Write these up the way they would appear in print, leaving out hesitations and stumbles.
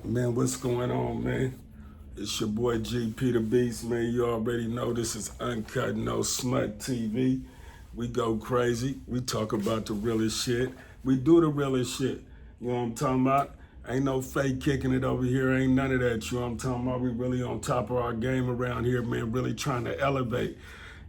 Man, what's going on, man? It's your boy GP the Beast, man. You already know this is Uncut No Smut TV. We go crazy. We talk about the realest shit. We do the realest shit. You know what I'm talking about? Ain't no fake kicking it over here. Ain't none of that. You know what I'm talking about? We really on top of our game around here, man. Really trying to elevate.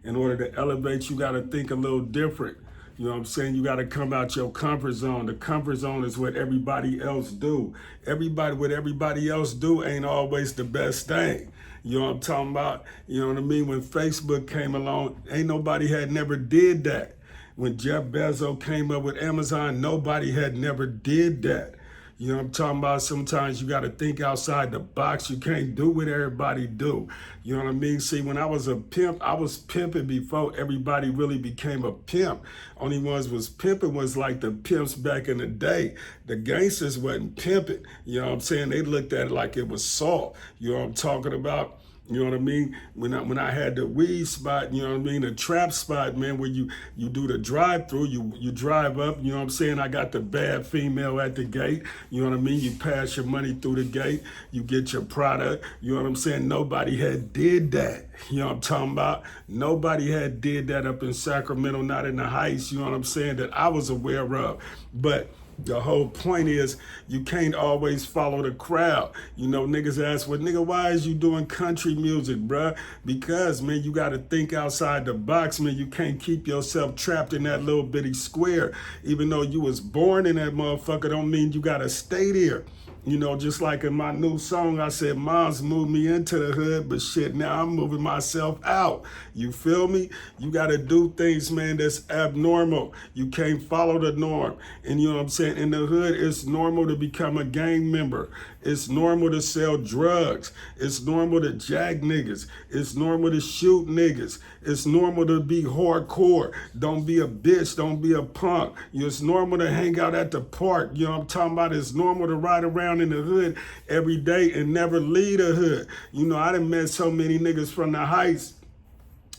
In order to elevate, you got to think a little different. You know what I'm saying? You got to come out your comfort zone. The comfort zone is what everybody else do. What everybody else do ain't always the best thing. You know what I'm talking about? You know what I mean? When Facebook came along, ain't nobody had never did that. When Jeff Bezos came up with Amazon, nobody had never did that. You know what I'm talking about? Sometimes you got to think outside the box. You can't do what everybody do. You know what I mean? See, when I was a pimp, I was pimping before everybody really became a pimp. Only ones was pimping was like the pimps back in the day. The gangsters wasn't pimping. You know what I'm saying? They looked at it like it was salt. You know what I'm talking about? You know what I mean? When I had the weed spot, you know what I mean, the trap spot, man, where you do the drive-through, you drive up, you know what I'm saying? I got the bad female at the gate, you know what I mean? You pass your money through the gate, you get your product, you know what I'm saying? Nobody had did that. You know what I'm talking about? Nobody had did that up in Sacramento, not in the Heights, you know what I'm saying, that I was aware of. But the whole point is you can't always follow the crowd. You know, niggas ask, well, nigga, why is you doing country music, bruh? Because, man, you got to think outside the box, man. You can't keep yourself trapped in that little bitty square. Even though you was born in that motherfucker, don't mean you got to stay there. You know, just like in my new song, I said, Mom's moved me into the hood, but shit, now I'm moving myself out. You feel me? You got to do things, man, that's abnormal. You can't follow the norm. And you know what I'm saying? In the hood, it's normal to become a gang member. It's normal to sell drugs. It's normal to jag niggas. It's normal to shoot niggas. It's normal to be hardcore. Don't be a bitch. Don't be a punk. It's normal to hang out at the park. You know what I'm talking about? It's normal to ride around in the hood every day and never leave the hood. You know, I done met so many niggas from the Heights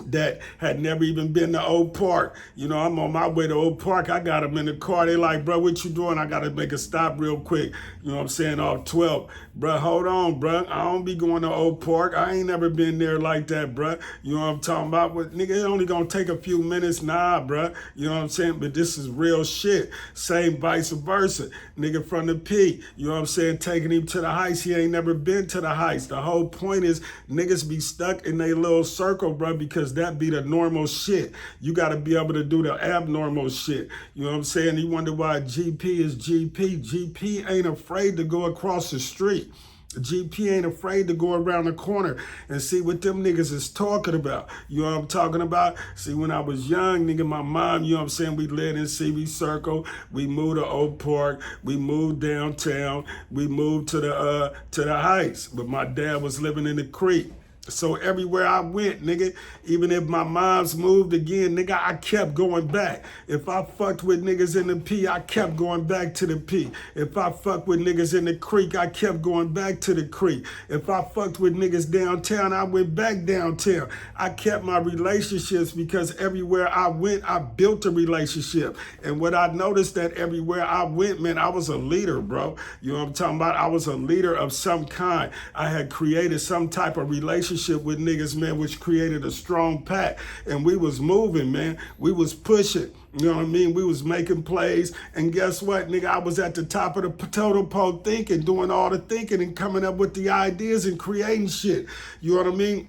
that had never even been to Oak Park. You know, I'm on my way to Oak Park. I got them in the car. They like, bro, what you doing? I got to make a stop real quick. You know what I'm saying? Off 12. Bro, hold on, bro. I don't be going to Oak Park. I ain't never been there like that, bro. You know what I'm talking about? But nigga, it only gonna take a few minutes. Nah, bro. You know what I'm saying? But this is real shit. Same vice versa. Nigga from the P, you know what I'm saying? Taking him to the Heights. He ain't never been to the Heights. The whole point is niggas be stuck in their little circle, bro, because that be the normal shit. You got to be able to do the abnormal shit. You know what I'm saying? You wonder why GP is GP. GP ain't afraid to go across the street. GP ain't afraid to go around the corner and see what them niggas is talking about. You know what I'm talking about? See, when I was young, nigga, my mom, you know what I'm saying, we lived in CV Circle. We moved to Oak Park. We moved downtown. We moved to the Heights. But my dad was living in the Creek. So everywhere I went, nigga, even if my mom's moved again, nigga, I kept going back. If I fucked with niggas in the P, I kept going back to the P. If I fucked with niggas in the Creek, I kept going back to the Creek. If I fucked with niggas downtown, I went back downtown. I kept my relationships because everywhere I went, I built a relationship. And what I noticed that everywhere I went, man, I was a leader, bro. You know what I'm talking about? I was a leader of some kind. I had created some type of relationship with niggas, man, which created a strong pack. And we was moving, man. We was pushing. You know what I mean? We was making plays. And guess what, nigga? I was at the top of the totem pole thinking, doing all the thinking and coming up with the ideas and creating shit. You know what I mean?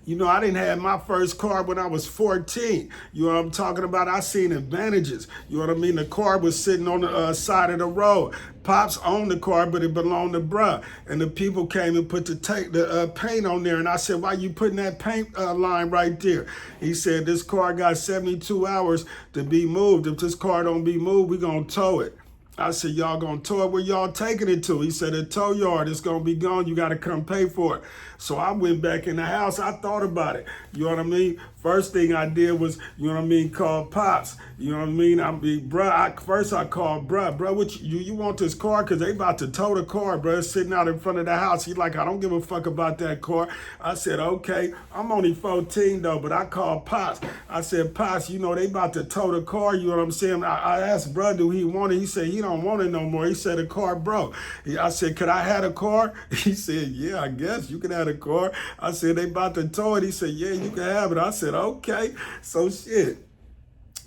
You know, I didn't have my first car when I was 14. You know what I'm talking about? I seen advantages. You know what I mean? The car was sitting on the side of the road. Pops owned the car, but it belonged to bruh. And the people came and put the paint on there. And I said, why you putting that paint line right there? He said, this car got 72 hours to be moved. If this car don't be moved, we gonna tow it. I said, y'all gonna tow it? Where y'all taking it to? He said, a tow yard. It's gonna be gone. You gotta come pay for it. So I went back in the house. I thought about it. You know what I mean? First thing I did was, you know what I mean, call Pops. You know what I mean? First I called bruh, what you want this car? Because they about to tow the car, bruh. It's sitting out in front of the house. He's like, I don't give a fuck about that car. I said, okay. I'm only 14 though, but I called Pops. I said, Pops, you know, they about to tow the car. You know what I'm saying? I asked bruh, do he want it? He said, he don't want it no more. He said the car broke. I said, could I have a car? He said, yeah, I guess you can have a car. I said, they about to tow it. He said, yeah, you can have it. I said, okay. So shit.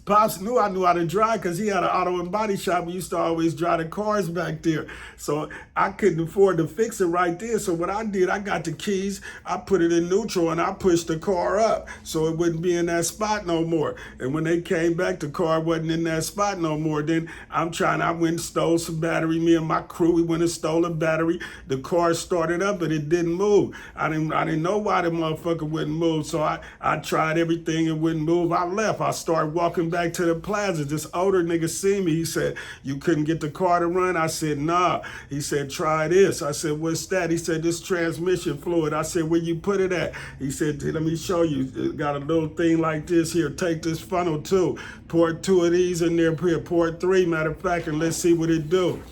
Pops knew I knew how to drive because he had an auto and body shop. We used to always drive the cars back there. So I couldn't afford to fix it right there. So what I did, I got the keys, I put it in neutral, and I pushed the car up so it wouldn't be in that spot no more. And when they came back, the car wasn't in that spot no more. Then I went and stole some battery. Me and my crew, we went and stole a battery. The car started up, but it didn't move. I didn't know why the motherfucker wouldn't move. So I tried everything, it wouldn't move. I left. I started walking back to the plaza. This older nigga seen me. He said, you couldn't get the car to run? I said, nah. He said, try this. I said, what's that? He said, this transmission fluid. I said, where you put it at? He said, let me show you. It got a little thing like this here. Take this funnel too. Pour 2 of these in there. Pour 3, matter of fact, and let's see what it do.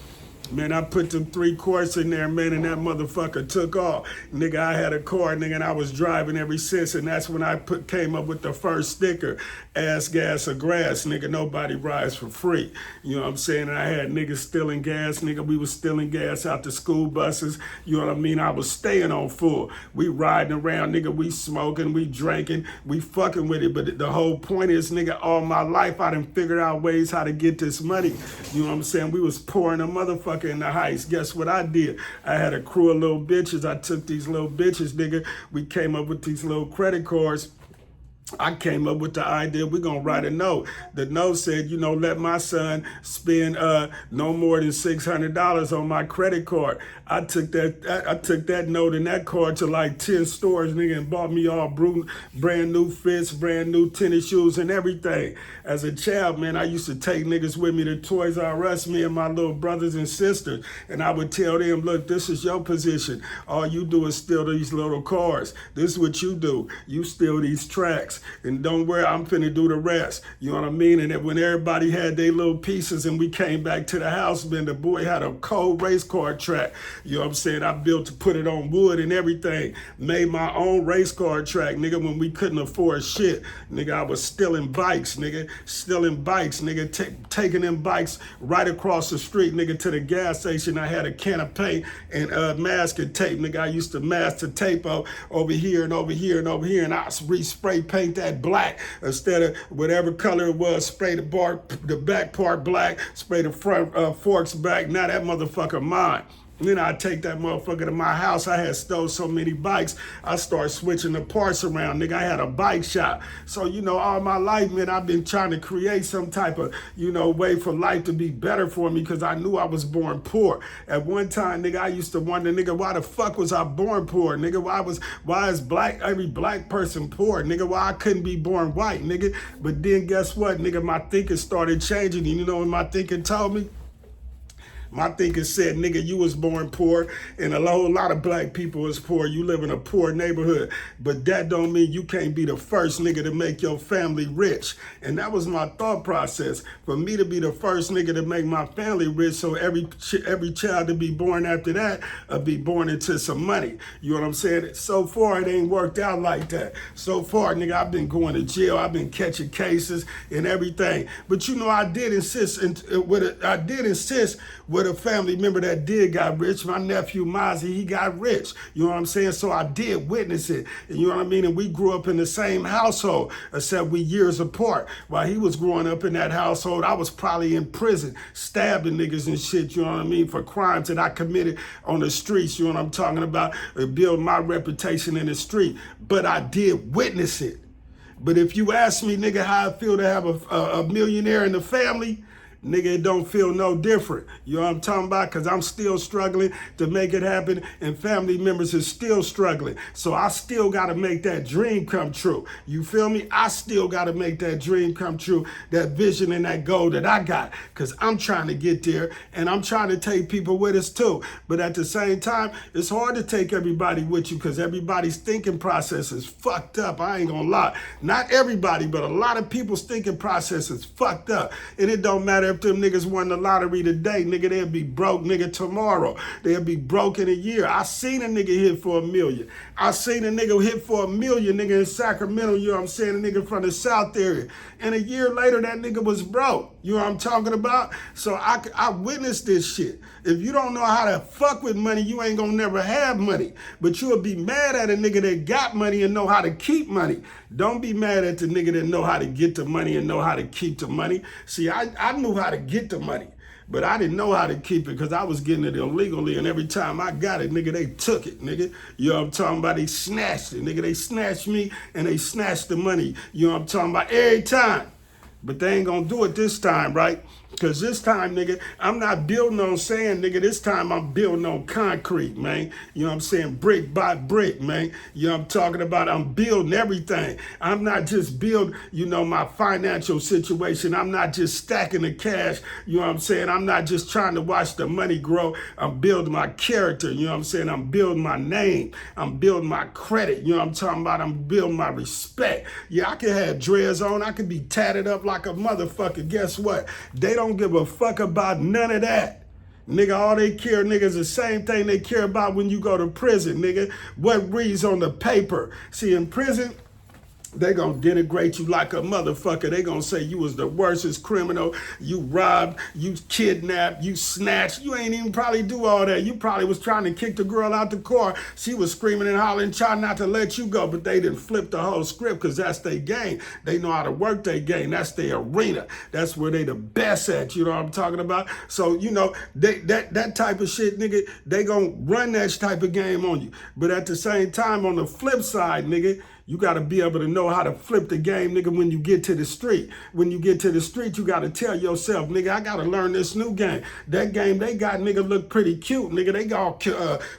Man, I put them 3 quarts in there, man, and that motherfucker took off. Nigga, I had a car, nigga, and I was driving ever since, and that's when I came up with the first sticker, ass, gas, or grass, nigga, nobody rides for free. You know what I'm saying? And I had niggas stealing gas, nigga, we was stealing gas out the school buses, you know what I mean? I was staying on full. We riding around, nigga, we smoking, we drinking, we fucking with it, but the whole point is, nigga, all my life I done figured out ways how to get this money. You know what I'm saying? We was pouring a motherfucker in the heist. Guess what I did? I had a crew of little bitches. I took these little bitches, nigga. We came up with these little credit cards. I came up with the idea, we're going to write a note. The note said, you know, let my son spend no more than $600 on my credit card. I took that note and that card to like 10 stores, nigga, and bought me all brand new fits, brand new tennis shoes and everything. As a child, man, I used to take niggas with me to Toys R Us, me and my little brothers and sisters, and I would tell them, look, this is your position. All you do is steal these little cars. This is what you do. You steal these tracks. And don't worry, I'm finna do the rest. You know what I mean? And when everybody had their little pieces and we came back to the house, man, the boy had a cold race car track. You know what I'm saying? I built to put it on wood and everything. Made my own race car track, nigga, when we couldn't afford shit. Nigga, I was stealing bikes, nigga. Taking them bikes right across the street, nigga, to the gas station. I had a can of paint and masking tape, nigga. I used to mask the tape over here and over here and over here, and I spray paint that black instead of whatever color it was. Spray the back part black, spray the front forks back. Now that motherfucker mine. Then I take that motherfucker to my house. I had stole so many bikes, I started switching the parts around. Nigga, I had a bike shop. So, you know, all my life, man, I've been trying to create some type of, you know, way for life to be better for me because I knew I was born poor. At one time, nigga, I used to wonder, nigga, why the fuck was I born poor? Nigga, why is every black person poor? Nigga, why I couldn't be born white, nigga? But then guess what, nigga, my thinking started changing. And you know what my thinking told me? My thinking said, nigga, you was born poor, and a whole lot of black people was poor. You live in a poor neighborhood, but that don't mean you can't be the first nigga to make your family rich. And that was my thought process. For me to be the first nigga to make my family rich, so every child to be born after that be born into some money. You know what I'm saying? So far, it ain't worked out like that. So far, nigga, I've been going to jail. I've been catching cases and everything. But you know, I did insist with a family member that did got rich. My nephew Mozzie, he got rich. You know what I'm saying? So I did witness it. And you know what I mean? And we grew up in the same household, except we years apart. While he was growing up in that household, I was probably in prison, stabbing niggas and shit, you know what I mean, for crimes that I committed on the streets, you know what I'm talking about, build my reputation in the street. But I did witness it. But if you ask me, nigga, how I feel to have a millionaire in the family, nigga, it don't feel no different. You know what I'm talking about? Because I'm still struggling to make it happen, and family members is still struggling. So I still got to make that dream come true. You feel me? I still got to make that dream come true, that vision and that goal that I got, because I'm trying to get there, and I'm trying to take people with us too. But at the same time, it's hard to take everybody with you because everybody's thinking process is fucked up. I ain't gonna lie. Not everybody, but a lot of people's thinking process is fucked up. And it don't matter if if them niggas won the lottery today, nigga, they'll be broke, nigga, tomorrow. They'll be broke in a year. I seen a nigga hit for $1 million. I seen a nigga hit for $1 million, nigga, in Sacramento, you know what I'm saying, a nigga from the South area. And a year later, that nigga was broke. You know what I'm talking about? So I witnessed this shit. If you don't know how to fuck with money, you ain't gonna never have money. But you'll be mad at a nigga that got money and know how to keep money. Don't be mad at the nigga that know how to get the money and know how to keep the money. See, I knew how to get the money, but I didn't know how to keep it because I was getting it illegally, and every time I got it, nigga, they took it, nigga. You know what I'm talking about? They snatched it, nigga. They snatched me and they snatched the money. You know what I'm talking about? Every time. But they ain't gonna do it this time, right? Because this time, nigga, I'm not building on sand, nigga. This time I'm building on concrete, man. You know what I'm saying? Brick by brick, man. You know what I'm talking about? I'm building everything. I'm not just building, you know, my financial situation. I'm not just stacking the cash. You know what I'm saying? I'm not just trying to watch the money grow. I'm building my character. You know what I'm saying? I'm building my name. I'm building my credit. You know what I'm talking about? I'm building my respect. Yeah, I can have dreads on. I can be tatted up like a motherfucker. Guess what? They don't give a fuck about none of that. Nigga, all they care, nigga, is the same thing they care about when you go to prison, nigga. What reads on the paper? See, in prison, they gonna denigrate you like a motherfucker. They gonna say you was the worstest criminal. You robbed, you kidnapped, you snatched. You ain't even probably do all that. You probably was trying to kick the girl out the car. She was screaming and hollering, trying not to let you go, but they didn't flip the whole script because that's their game. They know how to work their game. That's their arena. That's where they the best at. You know what I'm talking about? So, you know, that type of shit, nigga, they gonna run that type of game on you. But at the same time, on the flip side, nigga, you got to be able to know how to flip the game, nigga, when you get to the street. When you get to the street, you got to tell yourself, nigga, I got to learn this new game. That game they got, nigga, look pretty cute. Nigga, they all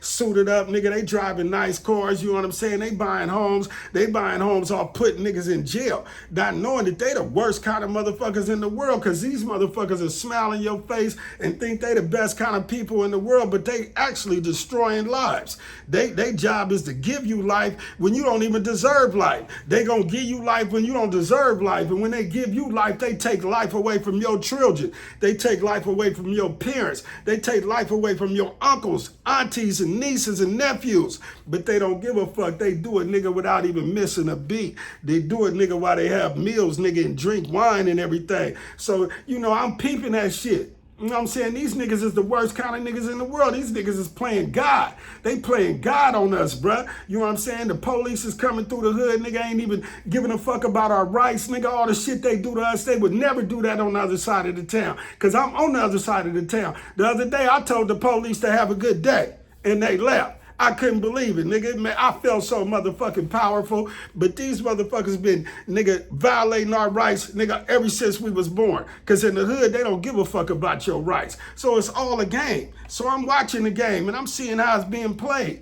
suited up. Nigga, they driving nice cars. You know what I'm saying? They buying homes. They buying homes all putting niggas in jail. Not knowing that they the worst kind of motherfuckers in the world because these motherfuckers are smiling your face and think they the best kind of people in the world, but they actually destroying lives. They job is to give you life when you don't even deserve life. They gonna give you life when you don't deserve life. And when they give you life, they take life away from your children. They take life away from your parents. They take life away from your uncles, aunties, and nieces and nephews. But they don't give a fuck. They do it, nigga, without even missing a beat. They do it, nigga, while they have meals, nigga, and drink wine and everything. So, you know, I'm peeping that shit. You know what I'm saying? These niggas is the worst kind of niggas in the world. These niggas is playing God. They playing God on us, bruh. You know what I'm saying? The police is coming through the hood. Nigga ain't even giving a fuck about our rights. Nigga, all the shit they do to us, they would never do that on the other side of the town. Because I'm on the other side of the town. The other day, I told the police to have a good day. And they left. I couldn't believe it, nigga. Man, I felt so motherfucking powerful. But these motherfuckers been, nigga, violating our rights, nigga, ever since we was born. Because in the hood, they don't give a fuck about your rights. So it's all a game. So I'm watching the game, and I'm seeing how it's being played.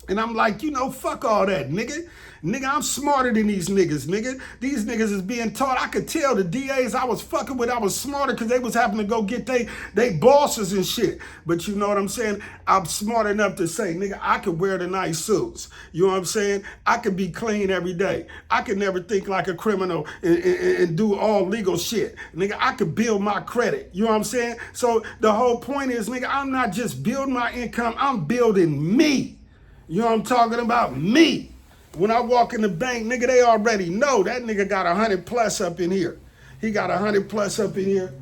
And I'm like, you know, fuck all that, nigga. Nigga, I'm smarter than these niggas, nigga. These niggas is being taught. I could tell the DAs I was fucking with, I was smarter because they was having to go get they bosses and shit. But you know what I'm saying? I'm smart enough to say, nigga, I could wear the nice suits. You know what I'm saying? I could be clean every day. I could never think like a criminal and do all legal shit. Nigga, I could build my credit. You know what I'm saying? So the whole point is, nigga, I'm not just building my income, I'm building me. You know what I'm talking about? Me. When I walk in the bank, nigga, they already know that nigga got 100 plus up in here. He got 100 plus up in here,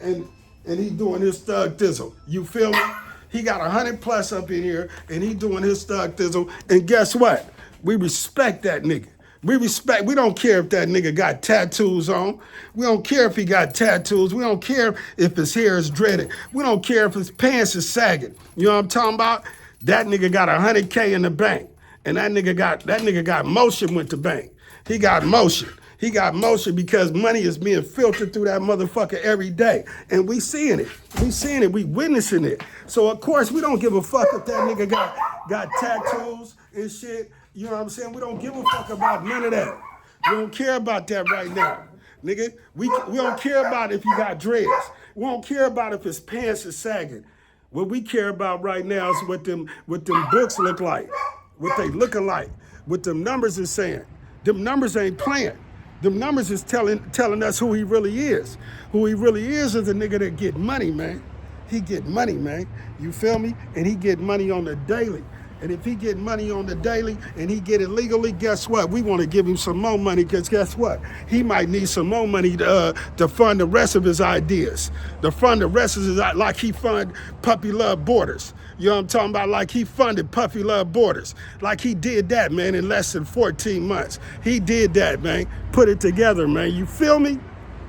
and he doing his thug thizzle. You feel me? He got 100 plus up in here, and he doing his thug thizzle. And guess what? We respect that nigga. We don't care if that nigga got tattoos on. We don't care if he got tattoos. We don't care if his hair is dreaded. We don't care if his pants is sagging. You know what I'm talking about? That nigga got 100K in the bank. And that nigga got motion with the bank. He got motion. He got motion because money is being filtered through that motherfucker every day. And we seeing it. We seeing it. We witnessing it. So of course we don't give a fuck if that nigga got tattoos and shit. You know what I'm saying? We don't give a fuck about none of that. We don't care about that right now. Nigga, we don't care about if he got dreads. We don't care about if his pants is sagging. What we care about right now is what them books look like. What they looking like, what them numbers is saying. Them numbers ain't playing. The numbers is telling us who he really is. Who he really is a nigga that get money, man. He get money, man. You feel me? And he get money on the daily. And if he get money on the daily and he get it legally, guess what? We want to give him some more money because guess what? He might need some more money to fund the rest of his ideas. To fund the rest of his, like he fund Puppy Love Borders. You know what I'm talking about? Like he funded Puppy Love Borders. Like he did that, man, in less than 14 months. He did that, man. Put it together, man. You feel me?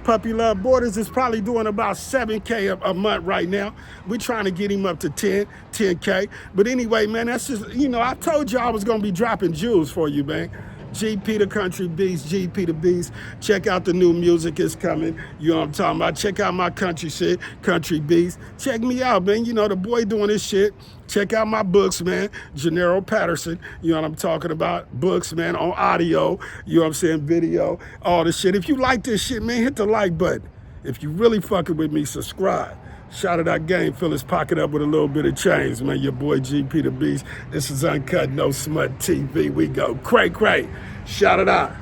Puppy Love Borders is probably doing about 7K a month right now. We're trying to get him up to 10K. But anyway, man, that's just, you know, I told you I was going to be dropping jewels for you, man. GP the Country Beast, GP the Beast. Check out the new music is coming. You know what I'm talking about? Check out my country shit, Country Beast. Check me out, man. You know, the boy doing this shit. Check out my books, man. Gennaro Patterson, you know what I'm talking about? Books, man, on audio, you know what I'm saying, video, all this shit. If you like this shit, man, hit the like button. If you really fucking with me, subscribe. Shout out that game, fill his pocket up with a little bit of change, man. Your boy GP the Beast. This is Uncut No Smut TV. We go cray cray. Shout it out.